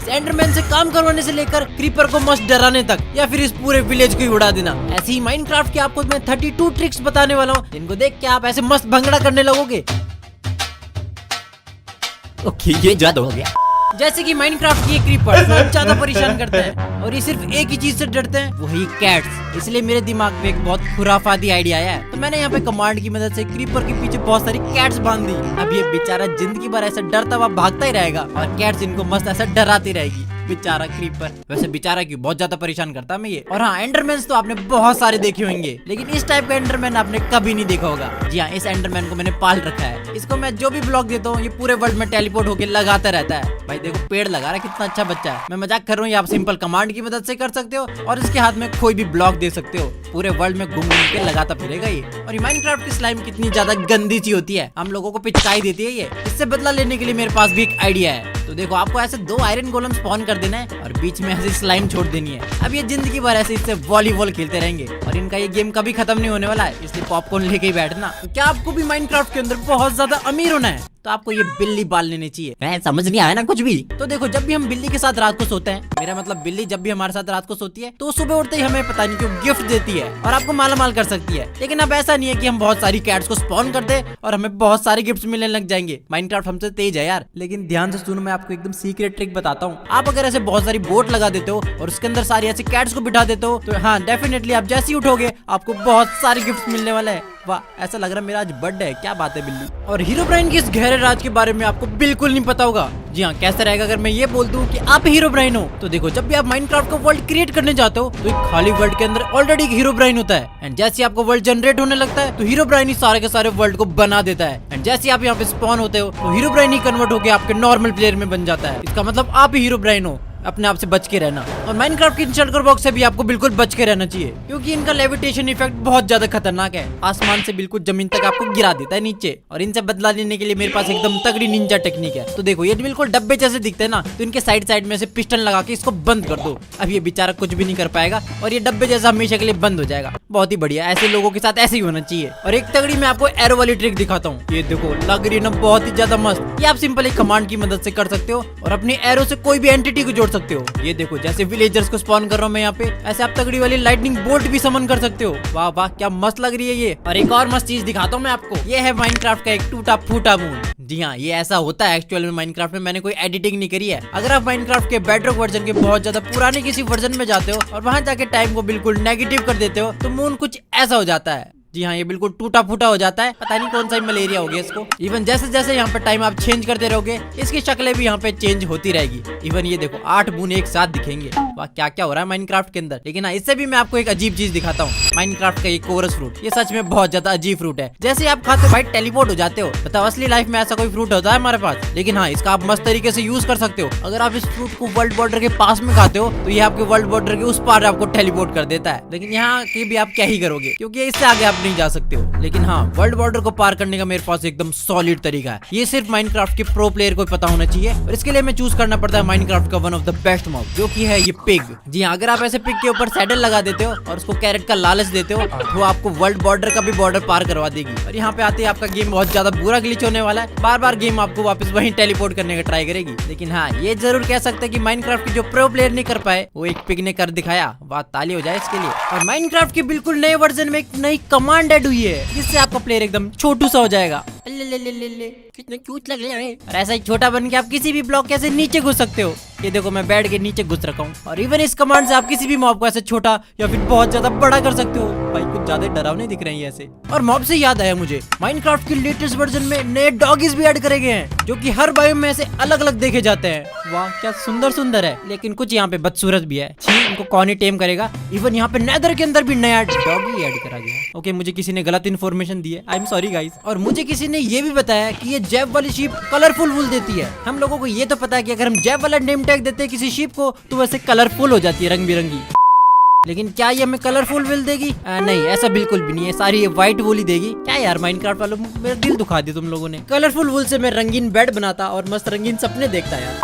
इस एंडरमैन से काम करवाने से लेकर क्रीपर को मस्त डराने तक, या फिर इस पूरे विलेज को ही उड़ा देना। ऐसे ही माइनक्राफ्ट के आपको मैं 32 ट्रिक्स बताने वाला हूँ, जिनको देख के आप ऐसे मस्त भंगड़ा करने लगोगे। ओके, ये जादू हो गया। जैसे कि माइनक्राफ्ट की क्रीपर बहुत ज्यादा परेशान करते हैं और ये सिर्फ एक ही चीज से डरते हैं, वही कैट्स। इसलिए मेरे दिमाग में एक बहुत खुराफाती आइडिया आया है, तो मैंने यहाँ पे कमांड की मदद से क्रीपर के पीछे बहुत सारी कैट्स बांध दी। अब ये बेचारा जिंदगी भर ऐसा डरता हुआ भागता ही रहेगा और कैट्स इनको मस्त ऐसा डराती रहेगी। बेचारा क्रीपर, वैसे बेचारा क्यों, बहुत ज्यादा परेशान करता मैं ये। और हाँ, एंडरमैन तो आपने बहुत सारे देखे होंगे, लेकिन इस टाइप का एंडरमैन आपने कभी नहीं देखा होगा। जी हाँ, इस एंडरमैन को मैंने पाल रखा है। इसको मैं जो भी ब्लॉक देता हूँ, ये पूरे वर्ल्ड में टेलीपोर्ट होकर लगाता रहता है। भाई देखो, पेड़ लगा रहा है, कितना अच्छा बच्चा है। मैं मजाक कर रहा हूँ, आप सिंपल कमांड की मदद से कर सकते हो और इसके हाथ में कोई भी ब्लॉक दे सकते हो। पूरे वर्ल्ड में घूम घूम के लगाता फिरेगा ये। और ये माइनक्राफ्ट की स्लाइम कितनी ज्यादा गंदी सी होती है, हम लोगों को पिचकाई देती है ये। इससे बदला लेने के लिए मेरे पास भी एक आइडिया है। तो देखो, आपको ऐसे 2 आयरन गोलम स्पॉन कर देना है और बीच में ऐसे स्लाइम छोड़ देनी है। अब ये जिंदगी भर ऐसे इससे वॉलीबॉल खेलते रहेंगे और इनका ये गेम कभी खत्म नहीं होने वाला है, इसलिए पॉपकॉर्न लेके ही बैठना। तो क्या आपको भी माइनक्राफ्ट के अंदर बहुत ज्यादा अमीर होना है, तो आपको ये बिल्ली पाल लेनी चाहिए। समझ नहीं आया ना कुछ भी। तो देखो, जब भी हम बिल्ली के साथ रात को सोते हैं, मेरा मतलब बिल्ली जब भी हमारे साथ रात को सोती है, तो सुबह उठते ही हमें पता नहीं क्यों गिफ्ट देती है और आपको मालामाल कर सकती है। लेकिन अब ऐसा नहीं है कि हम बहुत सारी कैट्स को स्पॉन कर दे और हमें बहुत सारे गिफ्ट मिलने लग जाएंगे। माइनक्राफ्ट हमसे तेज है यार। लेकिन ध्यान से सुनो, मैं आपको एकदम सीक्रेट ट्रिक बताता हूँ। आप अगर ऐसे बहुत सारी बोट लगा देते हो और उसके अंदर सारी ऐसी कैट्स को बिठा देते हो, तो हाँ, डेफिनेटली आप जैसे ही उठोगे आपको बहुत सारे गिफ्ट मिलने वाले हैं। वाह, ऐसा लग रहा है मेरा आज बर्थडे है। क्या बात है बिल्ली। और हीरोब्राइन की इस गहरे राज के बारे में आपको बिल्कुल नहीं पता होगा। जी हाँ, कैसे रहेगा अगर मैं ये बोल दूं कि आप हीरोब्राइन हो। तो देखो, जब भी आप माइनक्राफ्ट का वर्ल्ड क्रिएट करने जाते हो, तो एक खाली वर्ल्ड के अंदर ऑलरेडी एक हीरोब्राइन होता है। एंड जैसे आपको वर्ल्ड जनरेट होने लगता है, तो हीरोब्राइन ही सारे के सारे वर्ल्ड को बना देता है। एंड जैसे आप यहाँ पे स्पॉन होते हो, तो हीरोब्राइन ही कन्वर्ट होकर आपके नॉर्मल प्लेयर में बन जाता है। इसका मतलब आप ही हीरोब्राइन हो। अपने आप से बच के रहना। और माइनक्राफ्ट की शटल बॉक्स से भी आपको बिल्कुल बच के रहना चाहिए, क्योंकि इनका लेविटेशन इफेक्ट बहुत ज्यादा खतरनाक है। आसमान से बिल्कुल जमीन तक आपको गिरा देता है नीचे। और इनसे बदला लेने के लिए मेरे पास एकदम तगड़ी निंजा टेक्निक है। तो देखो, ये बिल्कुल डब्बे जैसे दिखते हैं ना, तो इनके साइड साइड में से पिस्टन लगा के इसको बंद कर दो। अब ये बेचारा कुछ भी नहीं कर पाएगा और ये डब्बे जैसा हमेशा के लिए बंद हो जाएगा। बहुत ही बढ़िया, ऐसे लोगों के साथ ऐसे ही होना चाहिए। और एक तगड़ी मैं आपको एरो वाली ट्रिक दिखाता हूँ। ये देखो, लग रही है ना बहुत ही ज्यादा मस्त। ये आप सिंपल एक कमांड की मदद से कर सकते हो और अपनी एरो से कोई भी एंटिटी को जोड़ सकते हो। ये देखो, जैसे विलेजर्स को स्पॉन कर रहा हूँ मैं यहाँ पे, ऐसे आप तगड़ी वाली लाइटनिंग बोल्ट भी समन कर सकते हो। वाह वाह, क्या मस्त लग रही है ये। और एक और मस्त चीज दिखाता हूँ मैं आपको। ये है माइनक्राफ्ट का एक टूटा फूटा मून। जी हाँ, ये ऐसा होता है एक्चुअल में माइनक्राफ्ट में। मैंने कोई एडिटिंग नहीं करी है। अगर आप माइनक्राफ्ट के बेडरॉक वर्जन के बहुत ज्यादा पुराने किसी वर्जन में जाते हो और वहां जाके टाइम को बिल्कुल नेगेटिव कर देते हो, तो मून कुछ ऐसा हो जाता है। जी हाँ, ये बिल्कुल टूटा फूटा हो जाता है। पता नहीं कौन सा मलेरिया हो गया इसको। इवन जैसे जैसे यहाँ पे टाइम आप चेंज करते रहोगे, इसकी शक्लें भी यहाँ पे चेंज होती रहेगी। इवन ये देखो, 8 मून एक साथ दिखेंगे। वाह, क्या क्या हो रहा है माइनक्राफ्ट के अंदर। लेकिन हाँ, इससे भी मैं आपको एक अजीब चीज दिखाता हूँ। माइनक्राफ्ट का ये कोरस फ्रूट, ये सच में बहुत ज्यादा अजीब फ्रूट है। जैसे आप खाते भाई टेलीपोर्ट हो जाते हो। बताओ, असली लाइफ में ऐसा कोई फ्रूट होता है हमारे पास? लेकिन हाँ, इसका आप मस्त तरीके से यूज कर सकते हो। अगर आप इस फ्रूट को वर्ल्ड बॉर्डर के पास में खाते हो, तो ये आपके वर्ल्ड बॉर्डर के उस पार आपको टेलीपोर्ट कर देता है। लेकिन यहाँ के भी आप क्या ही करोगे, क्योंकि इससे आगे आप नहीं जा सकते हो। लेकिन हाँ, वर्ल्ड बॉर्डर को पार करने का मेरे पास एकदम सॉलिड तरीका है। ये सिर्फ माइनक्राफ्ट के प्रो प्लेयर को पता होना चाहिए और इसके लिए मैं चूज करना पड़ता है माइनक्राफ्ट का one of the best mob, जो कि है ये पिग। जी हाँ, अगर आप ऐसे पिग के ऊपर सैडल लगा देते हो और उसको कैरेट का लालच देते हो, तो आपको वर्ल्ड बॉर्डर का भी बॉर्डर पार करवा देगी। और यहाँ पे आते ही आपका गेम बहुत ज्यादा बुरा ग्लिच होने वाला है। बार बार गेम आपको वापस वहीं टेलीपोर्ट करने का ट्राई करेगी। लेकिन हाँ, ये जरूर कह सकते हैं कि माइनक्राफ्ट की जो प्रो प्लेयर नहीं कर पाए, वो एक पिग ने कर दिखाया। बात ताली हो जाए इसके लिए। और माइनक्राफ्ट के बिल्कुल नए वर्जन में एक नई कमांड ऐड हुई है, जिससे आपका प्लेयर एकदम छोटू सा हो जाएगा। ले कितने क्यूट लग रहे हैं। और ऐसा ही छोटा बन के आप किसी भी ब्लॉक के ऐसे नीचे घुस सकते हो। ये देखो, मैं बेड के नीचे घुस रखा हूँ। और इवन इस कमांड से आप किसी भी मॉब को ऐसे छोटा या फिर बहुत ज्यादा बड़ा कर सकते हो। भाई कुछ ज्यादा डरावने दिख रहे हैं ऐसे। और मॉब से याद आया मुझे, माइनक्राफ्ट के लेटेस्ट वर्जन में नए डॉगीज भी ऐड करे गए हैं, जो कि हर बायोम में ऐसे अलग अलग देखे जाते हैं। वाह, क्या सुंदर सुंदर है। लेकिन कुछ यहाँ पे बदसूरत भी है। इनको कौन ही टेम करेगा। इवन यहाँ पे नेदर के अंदर भी नया डॉगी ऐड करा गया। ओके, मुझे किसी ने गलत इन्फॉर्मेशन दी है, आई एम सॉरी गाइस। और मुझे किसी ने ये भी बताया कि ये जैब वाली शीप कलरफुल वूल देती है। हम लोगों को ये तो पता है कि अगर हम जैब वाला नेम टैग देते हैं किसी शीप को, तो वैसे कलरफुल हो जाती है, रंग बिरंगी। लेकिन क्या ये हमें कलरफुल वूल देगी? नहीं, ऐसा बिल्कुल भी नहीं है। सारी ये व्हाइट वूल ही देगी। क्या यार माइनक्राफ्ट वालों, मेरा दिल दुखा दिया तुम लोगों ने। कलरफुल वूल से मैं रंगीन बेड बनाता और मस्त रंगीन सपने देखता यार।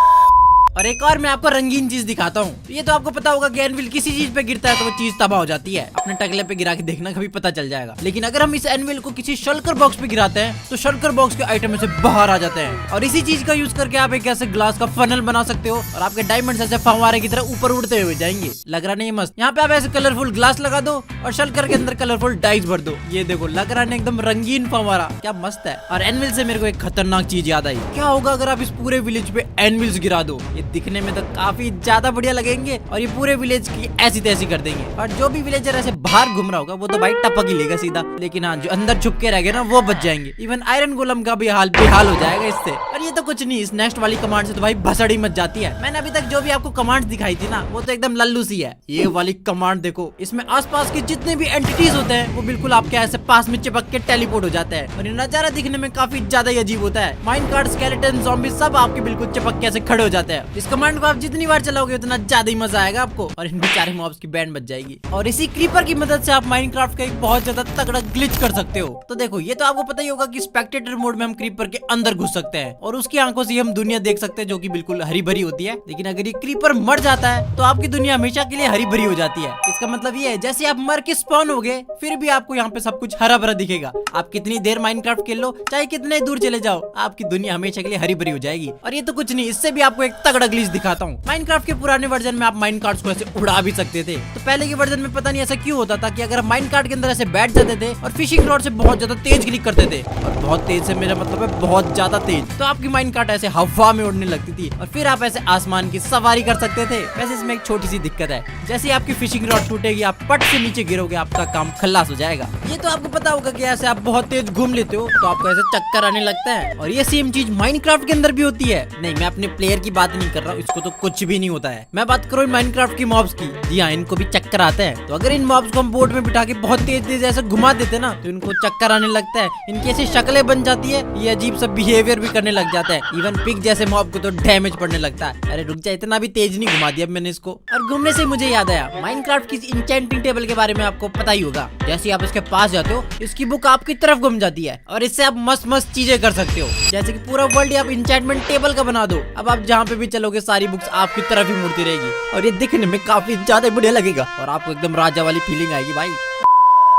और एक और मैं आपको रंगीन चीज दिखाता हूँ। ये तो आपको पता होगा कि एनविल किसी चीज पे गिरता है तो वो चीज तबाह हो जाती है। अपने टकले पे गिरा के देखना, कभी पता चल जाएगा। लेकिन अगर हम इस एनविल को किसी शल्कर बॉक्स पे गिराते हैं तो शल्कर बॉक्स के आइटम से बाहर आ जाते हैं। और इसी चीज का यूज करके आप एक ऐसे ग्लास का फनल बना सकते हो और आपके डायमंड ऐसे फव्वारे की तरह ऊपर उड़ते हुए जाएंगे। लग रहा नहीं मस्त? यहाँ पे आप ऐसे कलरफुल ग्लास लगा दो और शल्कर के अंदर कलरफुल डाइस भर दो। ये देखो, लग रहा है एकदम रंगीन फव्वारा, क्या मस्त है। और एनविल से मेरे को एक खतरनाक चीज याद आई। क्या होगा अगर आप इस पूरे विलेज पे एनविल्स गिरा दो? ये दिखने में तो काफी ज्यादा बढ़िया लगेंगे और ये पूरे विलेज की ऐसी तैसी कर देंगे। और जो भी विलेजर ऐसे बाहर घूम रहा होगा वो तो भाई टपक ही लेगा सीधा। लेकिन हाँ, जो अंदर छुप के रह गए ना वो बच जाएंगे। इवन आयरन गोलम का भी हाल बेहाल हो जाएगा इससे। और ये तो कुछ नहीं, इस नेक्स्ट वाली कमांड से तो भाई भसड़ी मच जाती है। मैंने अभी तक जो भी आपको कमांड दिखाई थी ना वो तो एकदम लल्लू सी है। ये वाली कमांड देखो, इसमें आसपास के जितने भी एंटिटीज होते हैं वो बिल्कुल आपके ऐसे पास में चिपक के टेलीपोर्ट हो जाते हैं। और ये नजारा दिखने में काफी ज्यादा अजीब होता है। माइनकार्ट, स्केलेटन, ज़ॉम्बी सब आपके बिल्कुल चिपक के ऐसे खड़े हो जाते हैं। इस कमांड को आप जितनी बार चलाओगे उतना ज्यादा ही मजा आएगा आपको और इन बेचारे मॉब्स की बैंड बच जाएगी। और इसी क्रीपर की मदद से आप माइनक्राफ्ट का एक बहुत ज्यादा तगड़ा ग्लिच कर सकते हो। तो देखो, ये तो आपको पता ही होगा कि स्पेक्टेटर मोड में हम क्रीपर के अंदर घुस सकते हैं और उसकी आंखों से हम दुनिया देख सकते हैं जो कि बिल्कुल हरी भरी होती है। लेकिन अगर ये क्रीपर मर जाता है तो आपकी दुनिया हमेशा के लिए हरी भरी हो जाती है। इसका मतलब ये है जैसे आप मर के स्पॉन हो गए फिर भी आपको यहाँ पे सब कुछ हरा भरा दिखेगा। आप कितनी देर माइनक्राफ्ट खेल लो, चाहे कितने दूर चले जाओ, आपकी दुनिया हमेशा के लिए हरी भरी हो जाएगी। और ये तो कुछ नहीं, इससे भी आपको एक तगड़ा ग्लिच दिखाता हूँ। माइनक्राफ्ट के पुराने वर्जन में आप माइनकार्ट्स को ऐसे उड़ा भी सकते थे। तो पहले के वर्जन में पता नहीं ऐसा क्यों होता था कि अगर माइनकार्ट के अंदर ऐसे बैठ जाते थे और फिशिंग रॉड से बहुत ज्यादा तेज क्लिक करते थे, और बहुत तेज से मेरा मतलब है बहुत ज्यादा तेज, तो आपकी माइनकार्ट ऐसे हवा में उड़ने लगती थी और फिर आप ऐसे आसमान की सवारी कर सकते थे। वैसे इसमें एक छोटी सी दिक्कत है, जैसे ही आपकी फिशिंग रॉड टूटेगी आप पट से नीचे गिरोगे, आपका काम खल्लास हो जाएगा। ये तो आपको पता होगा कि ऐसे आप बहुत तेज घूम लेते हो तो आपको ऐसे चक्कर आने लगता है। और ये सेम चीज माइनक्राफ्ट के अंदर भी होती है। नहीं, मैं अपने प्लेयर की बात नहीं कर रहा हूँ, इसको तो कुछ भी नहीं होता है। मैं बात करूँ माइनक्राफ्ट की मॉब्स की। जी हाँ, इनको भी चक्कर आता है। तो अगर इन मॉब्स को हम बोट में बिठा के बहुत तेज तेज ऐसे घुमा देते ना तो इनको चक्कर आने लगता है, इनकी ऐसी शक्लें बन जाती है, ये अजीब सा बिहेवियर भी करने लग जाता है। इवन पिग जैसे मॉब को तो डैमेज पड़ने लगता है। अरे रुक जा, इतना भी तेज नहीं घुमा दिया मैंने इसको। और घूमने से मुझे याद आया, माइनक्राफ्ट की इंचेंटिंग टेबल के बारे में आपको पता ही होगा। जैसे आप इसके पास जाते हो इसकी बुक आपकी तरफ घूम जाती है और इससे आप मस्त मस्त चीजें कर सकते हो। जैसे कि पूरा वर्ल्ड आप इंचेंटमेंट टेबल का बना दो। अब आप जहाँ पे भी चलोगे सारी बुक्स आपकी तरफ ही मुड़ती रहेगी और ये दिखने में काफी ज्यादा बढ़िया लगेगा और आपको एकदम राजा वाली फीलिंग आएगी भाई।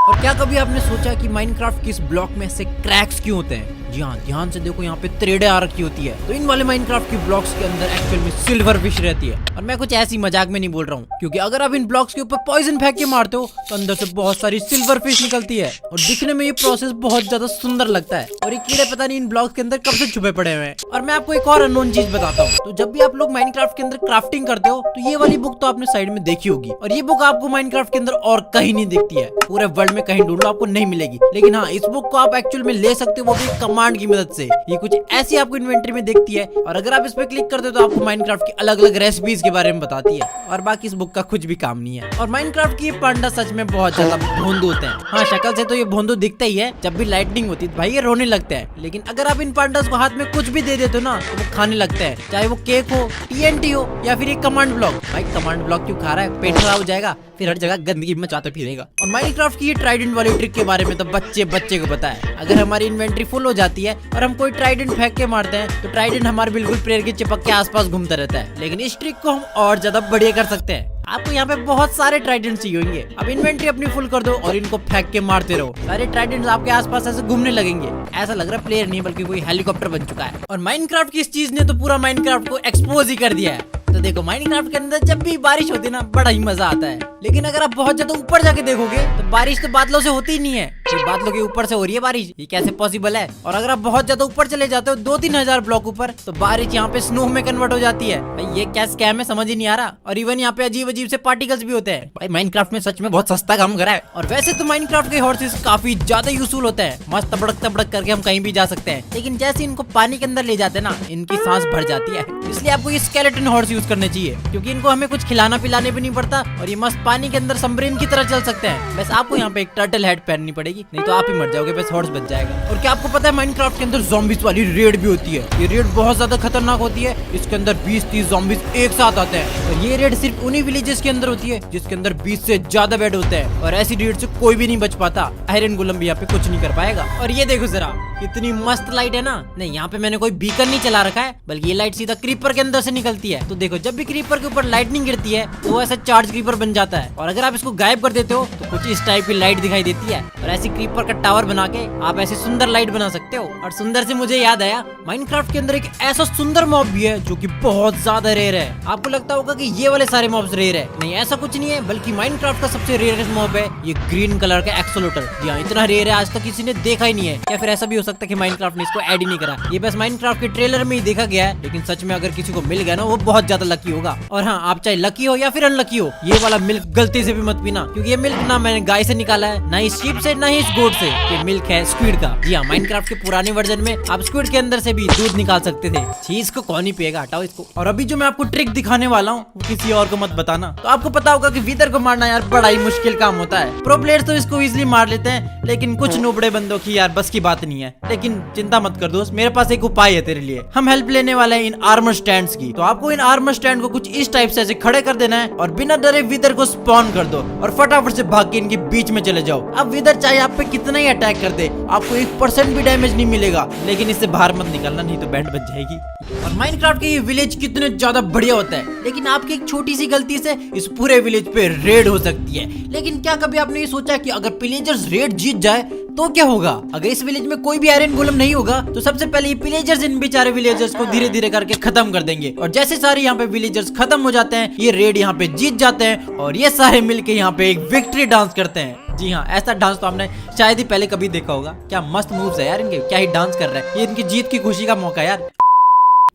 और क्या कभी आपने सोचा कि माइनक्राफ्ट के इस ब्लॉक में ऐसे क्रैक्स क्यों होते हैं? जी हाँ, ध्यान से देखो, यहाँ पे थ्रेडें आ रखी होती है। तो इन वाले माइनक्राफ्ट की ब्लॉक्स के अंदर एक्चुअल में सिल्वर फिश रहती है। और मैं कुछ ऐसी मजाक में नहीं बोल रहा हूँ, क्योंकि अगर आप इन ब्लॉक्स के ऊपर पॉइजन फेंक के मारते हो तो अंदर से बहुत सारी सिल्वर फिश निकलती है और दिखने में ये प्रोसेस बहुत ज्यादा सुंदर लगता है। और ये कीड़े पता नहीं इन ब्लॉक्स के अंदर कब से छुपे पड़े हुए हैं। और मैं आपको एक और अननोन चीज बताता हूँ। तो जब भी आप लोग माइनक्राफ्ट के अंदर क्राफ्टिंग करते हो तो ये वाली बुक तो आपने साइड में देखी होगी, और ये बुक आपको माइनक्राफ्ट के अंदर और कहीं नहीं दिखती है। पूरे वर्ल्ड में कहीं ढूंढ लो आपको नहीं मिलेगी। लेकिन हाँ, इस बुक को आप एक्चुअल में ले सकते हो, वो भी कमांड की मदद से। ये कुछ ऐसी आपको इन्वेंटरी में दिखती है और अगर आप इस पे क्लिक करते हो तो आपको माइनक्राफ्ट की अलग अलग रेसिपीज के बारे में बताती है। और बाकी इस बुक का कुछ भी काम नहीं है। और माइनक्राफ्ट की ये पांडा सच में बहुत ज्यादा भोंदू होते हैं। हाँ, शक्ल से तो ये भोंदू दिखता ही है। जब भी लाइटनिंग होती है भाई ये रोने लगते हैं। लेकिन अगर आप इन पांडास को हाथ में कुछ भी दे देते हो ना तो वो खाने लगते हैं, चाहे वो केक हो, TNT हो या फिर एक कमांड ब्लॉक। भाई कमांड ब्लॉक क्यों खा रहा है? पेट खराब हो जाएगा, फिर हर जगह गंदगी मचाते फिरेगा। और माइनक्राफ्ट की ये ट्राइडेंट वाली ट्रिक के बारे में तो बच्चे को पता है। अगर हमारी इन्वेंटरी फुल हो जाती है और हम कोई ट्राइडेंट फेंक के मारते हैं तो ट्राइडेंट हमारे बिल्कुल प्लेयर के चिपक के आसपास घूमता रहता है। लेकिन इस ट्रिक को हम और ज्यादा बढ़िया कर सकते हैं। आपको यहाँ पे बहुत सारे ट्राइडेंट चाहिए होंगे। अब इन्वेंटरी अपनी फुल कर दो और इनको फेंक के मारते रहो। सारे ट्राइडेंट्स आपके आसपास ऐसे घूमने लगेंगे। ऐसा लग रहा है प्लेयर नहीं बल्कि कोई हेलीकॉप्टर बन चुका है। और माइनक्राफ्ट की इस चीज ने तो पूरा माइनक्राफ्ट को एक्सपोज ही कर दिया है। तो देखो, माइनक्राफ्ट के अंदर जब भी बारिश होती है ना बड़ा ही मजा आता है। लेकिन अगर आप बहुत ज्यादा ऊपर जाके देखोगे तो बारिश तो बादलों से होती ही नहीं है। तो बादलों के ऊपर से हो रही है बारिश, ये कैसे पॉसिबल है? और अगर आप बहुत ज्यादा ऊपर चले जाते हो 2-3 हजार ब्लॉक ऊपर तो बारिश यहाँ पे स्नो में कन्वर्ट हो जाती है। भाई ये क्या स्कैम है, समझ ही नहीं आ रहा। और इवन यहाँ पे अजीब अजीब से पार्टिकल्स भी होते हैं। भाई माइनक्राफ्ट में सच में बहुत सस्ता काम करा है। और वैसे तो माइनक्राफ्ट के हॉर्सेस काफी ज्यादा यूजफुल होते हैं, मस्त तबड़क करके हम कहीं भी जा सकते हैं। लेकिन जैसे इनको पानी के अंदर ले जाते हैं ना इनकी सांस भर जाती है। इसलिए आपको ये स्केलेटन हॉर्स यूज करने चाहिए, क्योंकि इनको हमें कुछ खिलाना पिलाने भी नहीं पड़ता और ये मस्त पानी के अंदर सबमरीन की तरह चल सकते हैं। बस आपको यहाँ पे एक टर्टल हेड पहननी पड़ेगी, नहीं तो आप ही मर जाओगे, बस हॉर्स बच जाएगा। और क्या आपको पता है माइनक्राफ्ट के अंदर ज़ॉम्बीज वाली रेड भी होती है। ये रेड बहुत ज्यादा खतरनाक होती है। इसके अंदर 20-30 ज़ॉम्बीज एक साथ आते हैं और ये रेड सिर्फ उन्हीं विलेजेस के अंदर होती है जिसके अंदर 20 से ज्यादा बेड होते हैं और ऐसी रेड से कोई भी नहीं बच पाता। आयरन गोलम भी यहाँ पे कुछ नहीं कर पाएगा। और ये देखो जरा कितनी मस्त लाइट है ना। नहीं, यहाँ पे मैंने कोई बीकन नहीं चला रखा है, बल्कि ये लाइट सीधा क्रीपर के अंदर से निकलती है। तो देखो जब भी क्रीपर के ऊपर लाइटनिंग गिरती है तो वो ऐसा चार्ज क्रीपर बन जाता है और अगर आप इसको गायब कर देते हो तो कुछ इस टाइप की लाइट दिखाई देती है और ऐसी क्रीपर का टावर बना के आप ऐसी सुंदर लाइट बना सकते हो। और सुंदर से मुझे याद आया, माइनक्राफ्ट के अंदर एक ऐसा सुंदर मॉब भी है जो कि बहुत ज्यादा रेयर है। आपको लगता होगा कि ये वाले सारे मॉब्स रेयर है, नहीं ऐसा कुछ नहीं है, बल्कि माइनक्राफ्ट का सबसे रेयरेस्ट मॉब है ये ग्रीन कलर का एक्सोलोटर। यहाँ इतना रेयर है आज तक किसी ने देखा ही नहीं है, या फिर ऐसा भी हो सकता है कि माइनक्राफ्ट ने इसको ऐड ही नहीं करा, ये बस माइनक्राफ्ट के ट्रेलर में ही देखा गया है। लेकिन सच में अगर किसी को मिल गया ना वो बहुत ज्यादा लकी होगा। और हाँ, आप चाहे लकी हो या फिर अनलकी हो, ये वाला मिल्क गलती से भी मत पीना, क्योंकि ये मिल्क ना मैंने गाय से निकाला है, ना ही शीप से, ना ही इस गोट से। ये मिल्क है स्क्विड का। जी हाँ, माइनक्राफ्ट के पुराने वर्जन में आप स्क्विड के अंदर से भी दूध निकाल सकते थे। चीज को कौन ही पिएगा, हटाओ इसको। और अभी जो मैं आपको ट्रिक दिखाने वाला हूँ वो किसी और को मत बताना। तो आपको पता होगा कि विदर को मारना यार बड़ा ही मुश्किल काम होता है। प्रो प्लेयर्स तो इसको इजीली मार लेते हैं, लेकिन कुछ नोबड़े बंदों की यार बस की बात नहीं है। लेकिन चिंता मत कर दोस्त, मेरे पास एक उपाय है तेरे लिए। हम हेल्प लेने वाले हैं इन आर्मर स्टैंड्स की। तो आपको इन आर्मर स्टैंड को कुछ इस टाइप से ऐसे खड़े कर देना है और बिना डरे विदर को स्पॉन कर दो और फटाफट से भाग के इनके बीच में चले जाओ। अब विदर चाहे आप पे कितना ही अटैक कर दे, आपको 1% भी डैमेज नहीं मिलेगा, लेकिन इससे बाहर मत निकलना, नहीं तो बैंड बच जाएगी। और माइनक्राफ्ट के ये विलेज कितने ज्यादा बढ़िया होता है, लेकिन आपकी एक छोटी सी गलती से इस पूरे विलेज पे रेड हो सकती है। लेकिन क्या कभी आपने ये सोचा कि अगर पिलेजर्स रेड जीत जाए तो क्या होगा? अगर इस विलेज में कोई भी आयरन गोलम नहीं होगा तो सबसे पहले ये पिलेजर्स इन बेचारे विलेजर्स को धीरे धीरे करके खत्म कर देंगे और जैसे सारे यहाँ पे विलेजर्स खत्म हो जाते हैं, ये रेड यहाँ पे जीत जाते हैं और ये सारे मिलके यहाँ पे एक विक्ट्री डांस करते हैं। जी हाँ, ऐसा डांस तो आपने शायद ही पहले कभी देखा होगा। क्या मस्त मूव्स है यार इनके, क्या ही डांस कर रहे हैं, ये इनकी जीत की खुशी का मौका यार।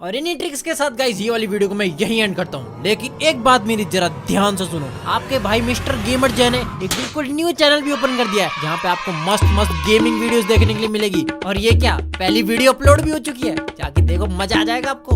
और इन्हीं ट्रिक्स के साथ गाइस ये वाली वीडियो को मैं यहीं एंड करता हूँ। लेकिन एक बात मेरी जरा ध्यान से सुनो, आपके भाई मिस्टर गेमर जैन ने एक बिल्कुल न्यू चैनल भी ओपन कर दिया है जहाँ पे आपको मस्त मस्त गेमिंग वीडियोस देखने के लिए मिलेगी। और ये क्या, पहली वीडियो अपलोड भी हो चुकी है, जाके देखो, मजा आ जाएगा आपको।